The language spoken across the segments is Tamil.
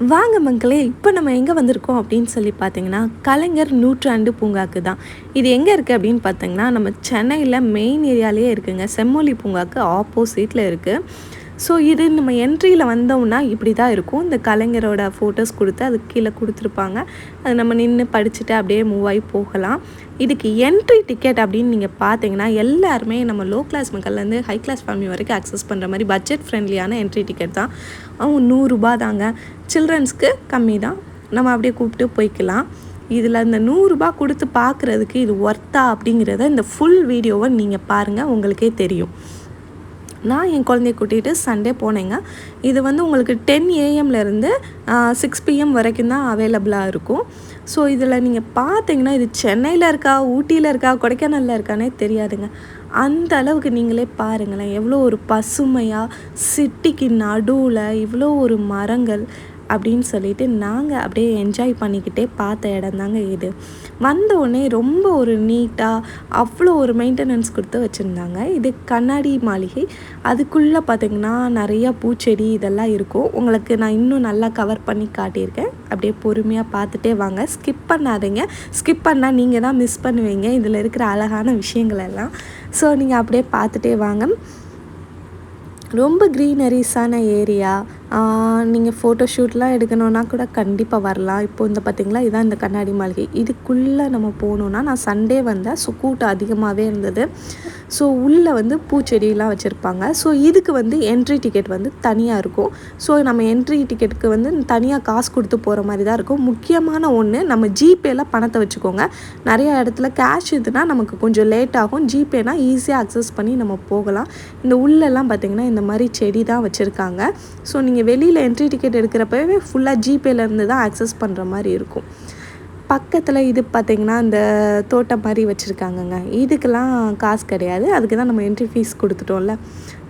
வாங்க மக்களே, இப்போ நம்ம எங்கே வந்திருக்கோம் அப்படின்னு சொல்லி பார்த்தீங்கன்னா, கலைஞர் நூற்றாண்டு பூங்காக்கு தான். இது எங்கே இருக்குது அப்படின்னு பார்த்தீங்கன்னா, நம்ம சென்னையில் மெயின் ஏரியாலேயே இருக்குங்க. செம்மொழி பூங்காக்கு ஆப்போசிட்டில் இருக்குது. ஸோ இது நம்ம என்ட்ரியில் வந்தோம்னா இப்படி தான் இருக்கும். இந்த கலைஞரோட ஃபோட்டோஸ் கொடுத்து அதுக்கு கீழே கொடுத்துருப்பாங்க. அது நம்ம நின்று படிச்சுட்டு அப்படியே மூவ் ஆகி போகலாம். இதுக்கு என்ட்ரி டிக்கெட் அப்படின்னு நீங்கள் பார்த்தீங்கன்னா, எல்லாருமே நம்ம லோ கிளாஸ் மக்கள்லேருந்து ஹை கிளாஸ் ஃபேமிலி வரைக்கும் அக்சஸ் பண்ணுற மாதிரி பட்ஜெட் ஃப்ரெண்ட்லியான என்ட்ரி டிக்கெட் தான். அவங்க ரூ. 100 தாங்க. சில்ட்ரன்ஸ்க்கு கம்மி தான். நம்ம அப்படியே கூப்பிட்டு போய்க்கலாம். இதில் இந்த ரூ. 100 கொடுத்து பார்க்குறதுக்கு இது ஒர்த்தா அப்படிங்கிறத இந்த ஃபுல் வீடியோவை நீங்கள் பாருங்கள், உங்களுக்கே தெரியும். நான் என் குழந்தைய கூட்டிகிட்டு சண்டே போனேங்க. இது வந்து உங்களுக்கு 10 AM - 6 PM வரைக்கும் தான் அவைலபிளாக இருக்கும். ஸோ இதில் நீங்கள் பார்த்தீங்கன்னா, இது சென்னையில் இருக்கா, ஊட்டியில் இருக்கா, கொடைக்கானலில் இருக்கானே தெரியாதுங்க. அந்த அளவுக்கு நீங்களே பாருங்களேன், எவ்வளோ ஒரு பசுமையாக சிட்டிக்கு நடுவில் இவ்வளோ ஒரு மரங்கள் அப்படின்னு சொல்லிட்டு நாங்கள் அப்படியே என்ஜாய் பண்ணிக்கிட்டே பார்த்த இடம் தாங்க இது. வந்தோடனே ரொம்ப ஒரு நீட்டாக அவ்வளோ ஒரு மெயின்டெனன்ஸ் கொடுத்து வச்சுருந்தாங்க. இது கண்ணாடி மாளிகை. அதுக்குள்ளே பார்த்திங்கன்னா நிறையா பூச்செடி இதெல்லாம் இருக்கும். உங்களுக்கு நான் இன்னும் நல்லா கவர் பண்ணி காட்டியிருக்கேன். அப்படியே பொறுமையாக பார்த்துட்டே வாங்க, ஸ்கிப் பண்ணாதீங்க. ஸ்கிப் பண்ணால் நீங்கள் தான் மிஸ் பண்ணுவீங்க இதில் இருக்கிற அழகான விஷயங்களெல்லாம். ஸோ நீங்கள் அப்படியே பார்த்துட்டே வாங்க. ரொம்ப க்ரீனரிஸான ஏரியா. நீங்கள் ஃபோட்டோ ஷூட்லாம் எடுக்கணுன்னா கூட கண்டிப்பாக வரலாம். இப்போ இந்த பார்த்திங்களா, இதான் இந்த கண்ணாடி மாளிகை. இதுக்குள்ளே நம்ம போகணுன்னா, நான் சண்டே வந்தேன். ஸோ கூட்டம் அதிகமாகவே இருந்தது. ஸோ உள்ளே வந்து பூச்செடியெலாம் வச்சுருப்பாங்க. ஸோ இதுக்கு வந்து என்ட்ரி டிக்கெட் வந்து தனியாக இருக்கும். ஸோ நம்ம என்ட்ரி டிக்கெட்டுக்கு வந்து தனியாக காசு கொடுத்து போகிற மாதிரி தான் இருக்கும். முக்கியமான ஒன்று, நம்ம ஜிபேயில் பணத்தை வச்சுக்கோங்க. நிறையா இடத்துல கேஷ் இதுனா நமக்கு கொஞ்சம் லேட் ஆகும். ஜிபேனா ஈஸியாக அக்சஸ் பண்ணி நம்ம போகலாம். இந்த உள்ளெல்லாம் பார்த்திங்கன்னா இந்த மாதிரி செடி தான் வச்சுருக்காங்க. ஸோ நீங்கள் வெளியில் என்ட்ரி டிக்கெட் எடுக்கிறப்பவே ஃபுல்லாக ஜிபேலேருந்து தான் அக்சஸ் பண்ணுற மாதிரி இருக்கும். பக்கத்தில் இது பார்த்திங்கன்னா இந்த தோட்டம் மாதிரி வச்சுருக்காங்கங்க. இதுக்கெல்லாம் காசு கிடையாது. அதுக்கு தான் நம்ம என்ட்ரி ஃபீஸ் கொடுத்துட்டோம்ல.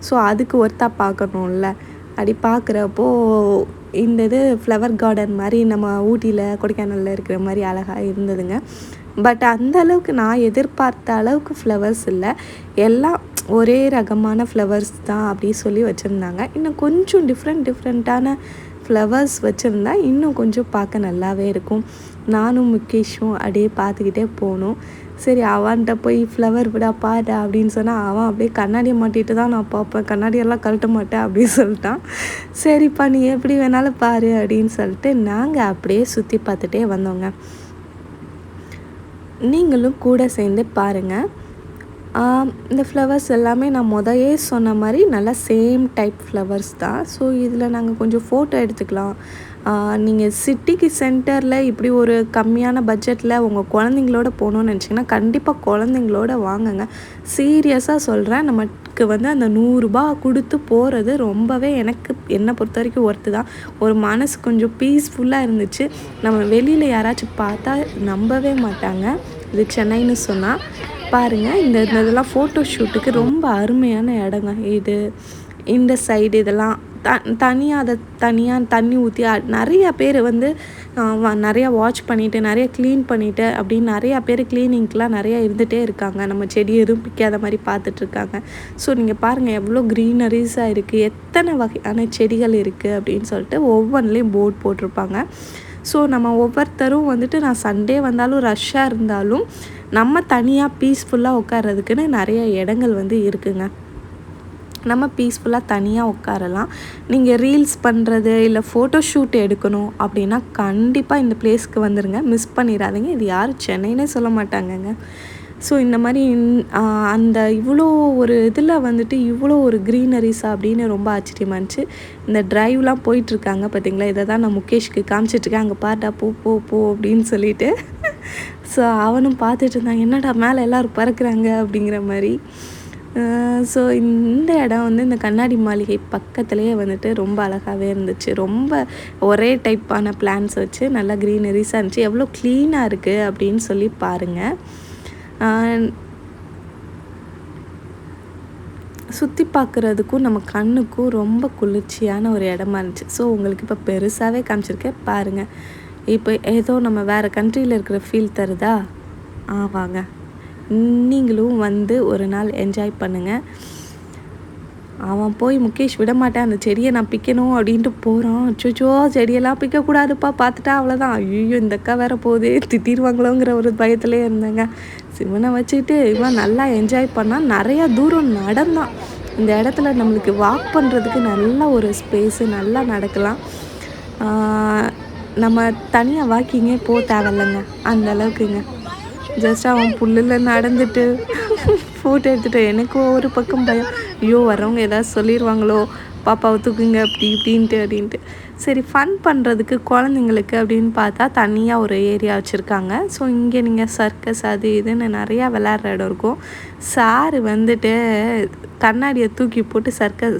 ஸோ அதுக்கு ஒர்த்தாக பார்க்கணும்ல. அப்படி பார்க்குறப்போ இந்த இது ஃப்ளவர் கார்டன் மாதிரி நம்ம ஊட்டியில் கொடைக்கானலில் இருக்கிற மாதிரி அழகாக இருந்ததுங்க. பட் அந்த அளவுக்கு நான் எதிர்பார்த்த அளவுக்கு ஃப்ளவர்ஸ் இல்லை. எல்லாம் ஒரே ரகமான ஃப்ளவர்ஸ் தான் அப்படி சொல்லி வச்சுருந்தாங்க. இன்னும் கொஞ்சம் டிஃப்ரெண்ட்டான ஃப்ளவர்ஸ் வச்சுருந்தா இன்னும் கொஞ்சம் பார்க்க நல்லாவே இருக்கும். நானும் முகேஷும் அப்படியே பார்த்துக்கிட்டே போனோம். சரி, அவன்கிட்ட போய் ஃப்ளவர் விடா பாடா அப்படின்னு சொன்னால் அவன் அப்படியே கண்ணாடியை மாட்டிட்டு தான் நான் பார்ப்பேன், கண்ணாடியெல்லாம் கழட்ட மாட்டேன் அப்படின்னு சொல்லிட்டான். சரிப்பா, நீ எப்படி வேணாலும் பாரு அப்படின்னு சொல்லிட்டு நாங்கள் அப்படியே சுற்றி பார்த்துட்டே வந்தோங்க. நீங்களும் கூட சேர்ந்து பாருங்கள். இந்த ஃப்ளவர்ஸ் எல்லாமே நான் முதலே சொன்ன மாதிரி நல்லா சேம் டைப் ஃப்ளவர்ஸ் தான். ஸோ இதில் நாங்கள் கொஞ்சம் ஃபோட்டோ எடுத்துக்கலாம். நீங்கள் சிட்டிக்கு சென்டரில் இப்படி ஒரு கம்மியான பட்ஜெட்டில் உங்கள் குழந்தைங்களோட போகணுன்னு நினச்சிங்கன்னா கண்டிப்பாக குழந்தைங்களோட வாங்குங்க. சீரியஸாக சொல்கிறேன். நமக்கு வந்து அந்த ரூ. 100 கொடுத்து போகிறது ரொம்பவே என்னை பொறுத்த வரைக்கும் ஒர்த்து தான். ஒரு மனசு கொஞ்சம் பீஸ்ஃபுல்லாக இருந்துச்சு. நம்ம வெளியில் யாராச்சும் பார்த்தா நம்பவே மாட்டாங்க இது சென்னைன்னு சொன்னால். பாருங்கள், இதெல்லாம் ஃபோட்டோ ஷூட்டுக்கு ரொம்ப அருமையான இடங்க இது. இந்த சைடு இதெல்லாம் தனியாக தண்ணி ஊற்றி நிறையா பேர் வந்து நிறையா வாட்ச் பண்ணிவிட்டு நிறையா க்ளீன் பண்ணிவிட்டு அப்படின்னு நிறையா பேர் க்ளீனிங்க்கெலாம் நிறையா இருந்துகிட்டே இருக்காங்க. நம்ம செடி எதுவும் பிக்காத மாதிரி பார்த்துட்ருக்காங்க. ஸோ நீங்கள் பாருங்கள் எவ்வளோ க்ரீனரிஸாக இருக்குது, எத்தனை வகையான செடிகள் இருக்குது அப்படின்னு சொல்லிட்டு ஒவ்வொன்றிலையும் போர்ட் போட்டிருப்பாங்க. ஸோ நம்ம ஒவ்வொருத்தரும் வந்துட்டு நான் சண்டே வந்தாலும் ரஷ்ஷாக இருந்தாலும் நம்ம தனியாக பீஸ்ஃபுல்லாக உட்கார்றதுக்குன்னு நிறைய இடங்கள் வந்து இருக்குங்க. நம்ம பீஸ்ஃபுல்லாக தனியாக உட்காரலாம். நீங்கள் ரீல்ஸ் பண்ணுறது இல்லை ஃபோட்டோ ஷூட் எடுக்கணும் அப்படின்னா கண்டிப்பாக இந்த பிளேஸ்க்கு வந்துடுங்க, மிஸ் பண்ணிடாதீங்க. இது யாரும் சென்னைன்னே சொல்ல மாட்டாங்கங்க. ஸோ இந்த மாதிரி அந்த இவ்வளோ ஒரு இதில் வந்துட்டு இவ்வளோ ஒரு க்ரீனரிஸா அப்படின்னு ரொம்ப ஆச்சரியமாக இருந்துச்சு. இந்த ட்ரைவ்லாம் போயிட்டுருக்காங்க பார்த்திங்களா, இதை தான் நான் முகேஷ்க்கு காமிச்சிட்ருக்கேன். அங்கே பாட்டா போ போ போ அப்படின்னு சொல்லிட்டு. ஸோ அவனும் பார்த்துட்டு இருந்தாங்க, என்னடா மேலே எல்லோரும் பறக்கிறாங்க அப்படிங்கிற மாதிரி. ஸோ இந்த இடம் வந்து இந்த கண்ணாடி மாளிகை பக்கத்துலேயே வந்துட்டு ரொம்ப அழகாகவே இருந்துச்சு. ரொம்ப ஒரே டைப்பான பிளான்ஸ் வச்சு நல்லா க்ரீனரிஸாக இருந்துச்சு. எவ்வளோ க்ளீனாக இருக்குது அப்படின்னு சொல்லி பாருங்கள். சுற்றி பார்க்குறதுக்கும் நம்ம கண்ணுக்கும் ரொம்ப குளிர்ச்சியான ஒரு இடமா இருந்துச்சு. ஸோ உங்களுக்கு இப்போ பெருசாகவே காமிச்சிருக்கேன் பாருங்கள். இப்போ ஏதோ நம்ம வேறு கண்ட்ரியில் இருக்கிற ஃபீல் தருதா? வாங்க, நீங்களும் வந்து ஒரு நாள் என்ஜாய் பண்ணுங்கள். அவன் போய் முகேஷ் விட மாட்டேன் அந்த செடியை நான் பிக்கணும் அப்படின்ட்டு போகிறான். அச்சோ செடியெல்லாம் பிக்கக்கூடாதுப்பா பார்த்துட்டா அவ்வளோதான். ஐயோ இந்த அக்கா வேற போதே திட்டிடுவாங்களோங்கிற ஒரு பயத்துலேயே இருந்தேங்க. சிவனை வச்சுட்டு இவன் நல்லா என்ஜாய் பண்ணால் நிறையா தூரம் நடந்தான். இந்த இடத்துல நம்மளுக்கு வாக் பண்ணுறதுக்கு நல்ல ஒரு ஸ்பேஸு, நல்லா நடக்கலாம். நம்ம தனியாக வாக்கிங்கே போக தேவையில்லைங்க அந்த அளவுக்குங்க. ஜஸ்ட் அவன் புல்லில் நடந்துட்டு ஃபோட்டோ எடுத்துகிட்டு எனக்கு ஒரு பக்கம் பயம், ஐயோ வர்றவங்க ஏதாவது சொல்லிடுவாங்களோ பாப்பாவை தூக்குங்க அப்படி அப்படின்ட்டு. சரி ஃபன் பண்ணுறதுக்கு குழந்தைங்களுக்கு அப்படின்னு பார்த்தா தனியாக ஒரு ஏரியா வச்சுருக்காங்க. ஸோ இங்கே நீங்கள் சர்க்கஸ் அது இதுன்னு நிறையா விளையாடுற இடம் இருக்கும். சார் வந்துட்டு கண்ணாடியை தூக்கி போட்டு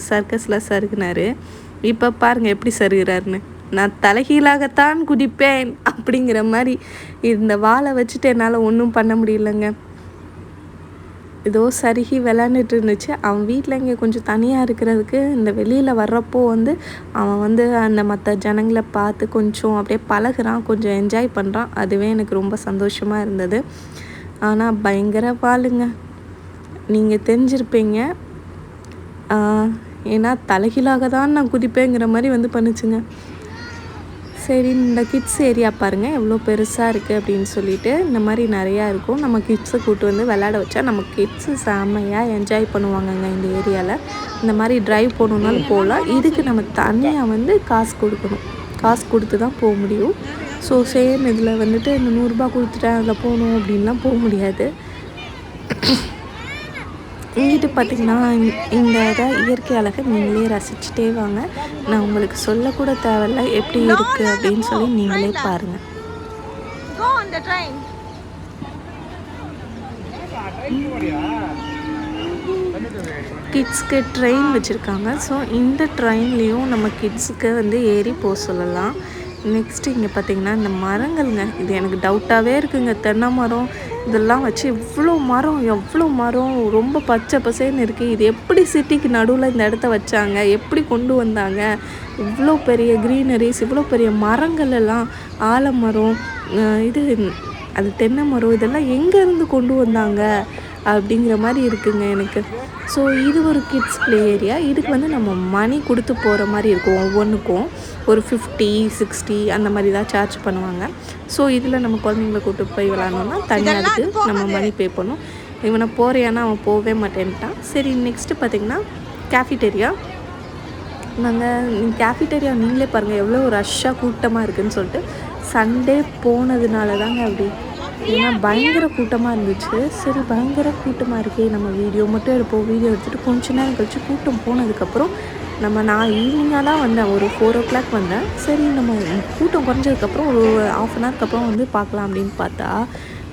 சர்க்கஸில் சருகுனார். இப்போ பாருங்கள் எப்படி சருகிறாருன்னு. நான் தலைகீழாகத்தான் குதிப்பேன் அப்படிங்கிற மாதிரி இந்த வாழை வச்சுட்டு என்னால் ஒன்றும் பண்ண முடியலங்க. ஏதோ சருகி விளாண்டுட்டு இருந்துச்சு. அவன் வீட்டில் இங்கே கொஞ்சம் தனியாக இருக்கிறதுக்கு இந்த வெளியில் வர்றப்போ வந்து அவன் வந்து அந்த மற்ற ஜனங்களை பார்த்து கொஞ்சம் அப்படியே பழகுறான், கொஞ்சம் என்ஜாய் பண்ணுறான். அதுவே எனக்கு ரொம்ப சந்தோஷமாக இருந்தது. ஆனால் பயங்கர வாளுங்க, நீங்கள் தெரிஞ்சிருப்பீங்க. ஏன்னா தலைகீழாக தான் நான் குதிப்பேங்கிற மாதிரி வந்து பண்ணுச்சுங்க. சரி இந்த கிட்ஸ் ஏரியா பாருங்கள் எவ்வளோ பெருசாக இருக்குது அப்படின்னு சொல்லிட்டு இந்த மாதிரி நிறையா இருக்கும். நம்ம கிட்ஸை கூப்பிட்டு வந்து விளையாட வச்சா நம்ம கிட்ஸு செம்மையாக என்ஜாய் பண்ணுவாங்கங்க. இந்த ஏரியாவில் இந்த மாதிரி ட்ரைவ் போகணுன்னாலும் போகலாம். இதுக்கு நம்ம தனியாக வந்து காசு கொடுக்கணும், காசு கொடுத்து தான் போக முடியும். ஸோ சேம் இதில் வந்துட்டு இந்த 100 ரூபா கொடுத்துட்டேன் அதில் போகணும் அப்படின்லாம் போக முடியாது. இங்கிட்டு பார்த்திங்கன்னா இந்த இதை இயற்கை அழகை நீங்களே ரசிச்சுட்டே வாங்க. நான் உங்களுக்கு சொல்லக்கூட தேவையில்ல எப்படி இருக்குது அப்படின்னு சொல்லி நீங்களே பாருங்கள். கிட்ஸ்க்கு ட்ரெயின் வச்சுருக்காங்க. ஸோ இந்த ட்ரெயின்லேயும் நம்ம கிட்ஸுக்கு வந்து ஏறி போக சொல்லலாம். நெக்ஸ்ட்டு இங்கே பார்த்திங்கன்னா இந்த மரங்கள்ங்க, இது எனக்கு டவுட்டாகவே இருக்குங்க. தென்னை மரம் இதெல்லாம் வச்சு எவ்வளோ மரம் ரொம்ப பச்சை பசேன்னு இருக்குது. இது எப்படி சிட்டிக்கு நடுவில் இந்த இடத்த வச்சாங்க, எப்படி கொண்டு வந்தாங்க? இவ்வளோ பெரிய க்ரீனரிஸ், இவ்வளோ பெரிய மரங்கள் எல்லாம், ஆலமரம், இது அது தென்னை மரம், இதெல்லாம் எங்கேருந்து கொண்டு வந்தாங்க அப்படிங்கிற மாதிரி இருக்குங்க எனக்கு. ஸோ இது ஒரு கிட்ஸ் ப்ளே ஏரியா. இதுக்கு வந்து நம்ம மணி கொடுத்து போகிற மாதிரி இருக்கும். ஒவ்வொன்றுக்கும் ஒரு 50, 60 அந்த மாதிரி தான் சார்ஜ் பண்ணுவாங்க. ஸோ இதில் நம்ம குழந்தைங்கள கூப்பிட்டு போய் விளாட்ணுன்னா தனியாக அதுக்கு நம்ம மணி பே பண்ணணும். இவனை போகிறியானா அவன் போகவே மாட்டேன்ட்டான். சரி நெக்ஸ்ட்டு பார்த்திங்கன்னா கேஃபிடேரியா. கேஃபிடேரியா நீங்களே பாருங்கள் எவ்வளோ ரஷ்ஷாக கூட்டமாக இருக்குதுன்னு சொல்லிட்டு. சண்டே போனதுனால தாங்க அப்படி, ஏன்னா பயங்கர கூட்டமாக இருந்துச்சு. சரி பயங்கர கூட்டமாக இருக்கே, நம்ம வீடியோ மட்டும் எடுப்போம். வீடியோ எடுத்துகிட்டு கொஞ்ச நேரம் கழித்து கூட்டம் போனதுக்கப்புறம் நான் ஈவினிங்காக தான் வந்தேன், ஒரு 4 o'clock வந்தேன். சரி நம்ம கூட்டம் குறைஞ்சதுக்கப்புறம் ஒரு 1/2 an hour அப்புறம் வந்து பார்க்கலாம் அப்படின்னு பார்த்தா,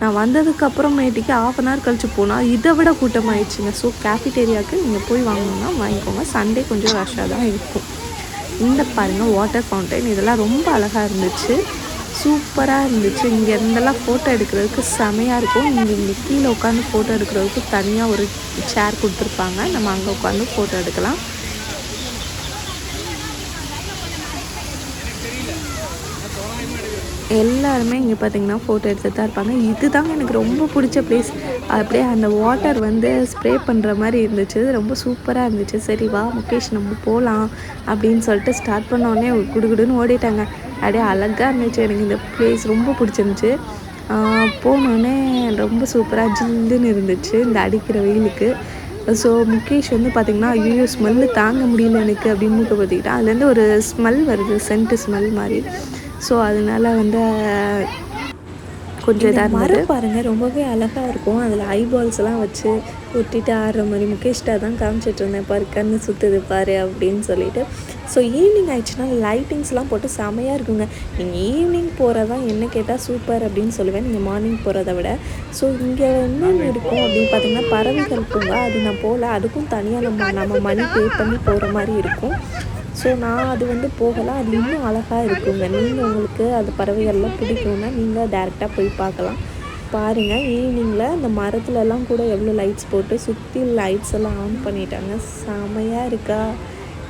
நான் வந்ததுக்கப்புறமேட்டிக்கு 1/2 an hour கழித்து போனால் இதை விட கூட்டமாகிடுச்சுங்க. ஸோ கேஃபிடேரியாவுக்கு நீங்கள் போய் வாங்கணுன்னா வாங்கிக்கோங்க. சண்டே கொஞ்சம் ரஷ்ஷாக தான் இருக்கும். இந்த பாருங்கள் வாட்டர் ஃபவுண்டைன், இதெல்லாம் ரொம்ப அழகாக இருந்துச்சு, சூப்பராக இருந்துச்சு. இங்கே இருந்தெல்லாம் ஃபோட்டோ எடுக்கிறதுக்கு செமையாக இருக்கும். இங்கே கீழே உட்காந்து ஃபோட்டோ எடுக்கிறதுக்கு தனியாக ஒரு சேர் கொடுத்துருப்பாங்க, நம்ம அங்கே உட்காந்து ஃபோட்டோ எடுக்கலாம். எல்லாருமே இங்கே பார்த்திங்கன்னா ஃபோட்டோ எடுத்துகிட்டு தான் இருப்பாங்க. இதுதாங்க எனக்கு ரொம்ப பிடிச்ச ப்ளேஸ். அப்படியே அந்த வாட்டர் வந்து ஸ்ப்ரே பண்ணுற மாதிரி இருந்துச்சு, ரொம்ப சூப்பராக இருந்துச்சு. சரி வா முகேஷ் நம்ம போகலாம் அப்படின்னு சொல்லிட்டு ஸ்டார்ட் பண்ணோடனே குடுகுடுன்னு ஓடிட்டாங்க. அப்படியே அழகாக இருந்துச்சு. எனக்கு இந்த ப்ளேஸ் ரொம்ப பிடிச்சிருந்துச்சு. போனோடனே ரொம்ப சூப்பராக ஜில்லுன்னு இருந்துச்சு இந்த அடிக்கிற வெயிலுக்கு. ஸோ முகேஷ் வந்து பார்த்திங்கன்னா ஐயோ ஸ்மெல்லு தாங்க முடியல எனக்கு அப்படின்னு மூட்டை பார்த்திக்கிட்டான். அதுலேருந்து ஒரு ஸ்மெல் வருது, சென்ட்டு ஸ்மெல் மாதிரி. ஸோ அதனால் வந்து கொஞ்சம் இதாக இருந்தது. பாருங்கள் ரொம்பவே அழகாக இருக்கும். அதில் ஐபால்ஸ்லாம் வச்சு ஒட்டிட்டு ஆடுற மாதிரி முகேஷ்டா தான் காமிச்சிட்டு இருந்தேன். பாரு கண்ணு சுற்றுது பாரு அப்படின்னு சொல்லிட்டு. ஸோ ஈவினிங் ஆயிடுச்சுன்னா லைட்டிங்ஸ்லாம் போட்டு செமையாக இருக்குங்க. நீங்கள் ஈவினிங் போகிறதான் என்ன கேட்டால் சூப்பர் அப்படின்னு சொல்லுவேன், நீங்கள் மார்னிங் போகிறத விட. ஸோ இங்கே இன்னொன்று இருக்கும் அப்படின்னு பார்த்திங்கன்னா பறவைகள் பூங்கா. அது நான் போகல, அதுக்கும் தனியாக நம்ம மணி பே பண்ணி போகிற மாதிரி இருக்கும். ஸோ நான் அது வந்து போகலாம். அது இன்னும் அழகாக இருக்குங்க. நீங்கள் உங்களுக்கு அது பறவைகள்லாம் பிடிக்கும்னா நீங்கள் டேரெக்டாக போய் பார்க்கலாம். பாருங்கள் ஈவினிங்கில் அந்த மரத்துலலாம் கூட எவ்வளோ லைட்ஸ் போட்டு சுற்றி லைட்ஸ் எல்லாம் ஆன் பண்ணிட்டாங்க. செமையாக இருக்கா?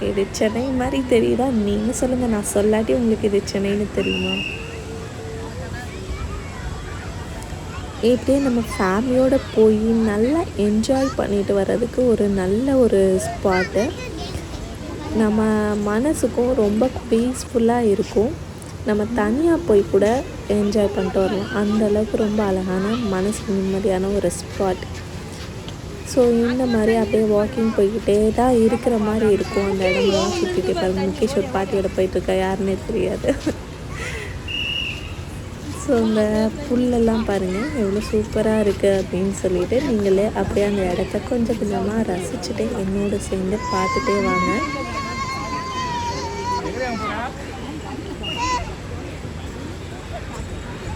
இது சென்னை மாதிரி தெரியுதா? நீங்கள் சொல்லுங்கள், நான் சொல்லாட்டி உங்களுக்கு இது சென்னைன்னு தெரியுமா? இப்படியே நம்ம ஃபேமிலியோடு போய் நல்லா என்ஜாய் பண்ணிட்டு வர்றதுக்கு ஒரு நல்ல ஒரு ஸ்பாட்டு. நம்ம மனசுக்கும் ரொம்ப பீஸ்ஃபுல்லாக இருக்கும். நம்ம தனியாக போய் கூட என்ஜாய் பண்ணிட்டு வரலாம். அந்தளவுக்கு ரொம்ப அழகான மனசுக்கு நிம்மதியான ஒரு ஸ்பாட். ஸோ இந்த மாதிரி அப்படியே வாக்கிங் போய்கிட்டே தான் இருக்கிற மாதிரி இருக்கும். அந்த இடம்லாம் சுற்றிட்டே பாருங்கள். முகேஷ் ஒரு பாட்டியோட போயிட்டுருக்கா, யாருன்னே தெரியாது. ஸோ இந்த புல்லெல்லாம் பாருங்கள் எவ்வளோ சூப்பராக இருக்குது அப்படின்னு சொல்லிட்டு நீங்களே அப்படியே அந்த இடத்த கொஞ்சம் கொஞ்சமாக ரசிச்சுட்டு என்னோடு சேர்ந்து பார்த்துட்டே வாங்க.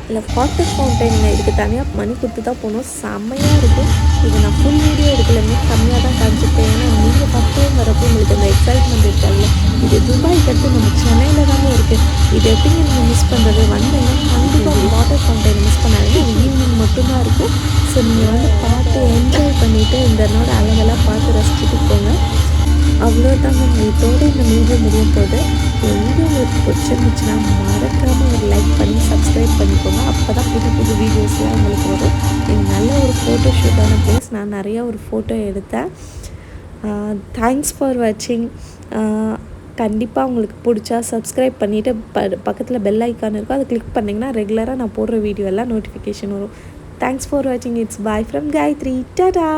இல்லை வாட்டர் ஃபவுண்டைன் இதுக்கு தனியாக மணி கொடுத்து தான் போகணும். செம்மையாக இருக்கும். இது நான் ஃபுல் வீடியோ எடுக்கலைங்க, கம்மியாக தான் காமிச்சிருக்கேன். ஏன்னா நீங்கள் ஃபஸ்ட் வரப்போ உங்களுக்கு அந்த எக்ஸைட்மெண்ட் இருக்காங்க. இது துபாய்க்கு அடுத்து நம்ம சென்னையில் தானே இருக்குது. இது எப்படிங்க நீங்கள் மிஸ் பண்ணுறது? வந்தீங்கன்னா கண்டிப்பாக வாட்டர் ஃபவுண்டைன் மிஸ் பண்ணாதீங்க. அது ஈவினிங் மட்டும்தான் இருக்கும். ஸோ நீங்கள் பார்த்து என்ஜாய் பண்ணிவிட்டு இந்த நாட அழகெல்லாம் பார்த்து ரசிச்சுட்டு போங்க. அவ்வளோதாங்க. இதோட இந்த வீடியோ முடியும் போது இந்த வீடியோ உங்களுக்கு பிடிச்சிருந்துச்சுன்னா மறக்காமல் ஒரு லைக் பண்ணி சப்ஸ்கிரைப் பண்ணிக்கோங்க. அப்போ தான் புது புது வீடியோஸ்லாம் உங்களுக்கு வரும். இது நல்ல ஒரு ஃபோட்டோ ஷூட்டான ப்ளேஸ். நான் நிறையா ஒரு ஃபோட்டோ எடுத்தேன். தேங்க்ஸ் ஃபார் வாட்சிங். கண்டிப்பாக உங்களுக்கு பிடிச்சா சப்ஸ்கிரைப் பண்ணிவிட்டு பக்கத்தில் பெல் ஐக்கான் இருக்கும், அதை கிளிக் பண்ணிங்கன்னா ரெகுலராக நான் போடுற வீடியோ எல்லாம் நோட்டிஃபிகேஷன் வரும். தேங்க்ஸ் ஃபார் வாட்சிங். It's bye from Gayathri. Tata.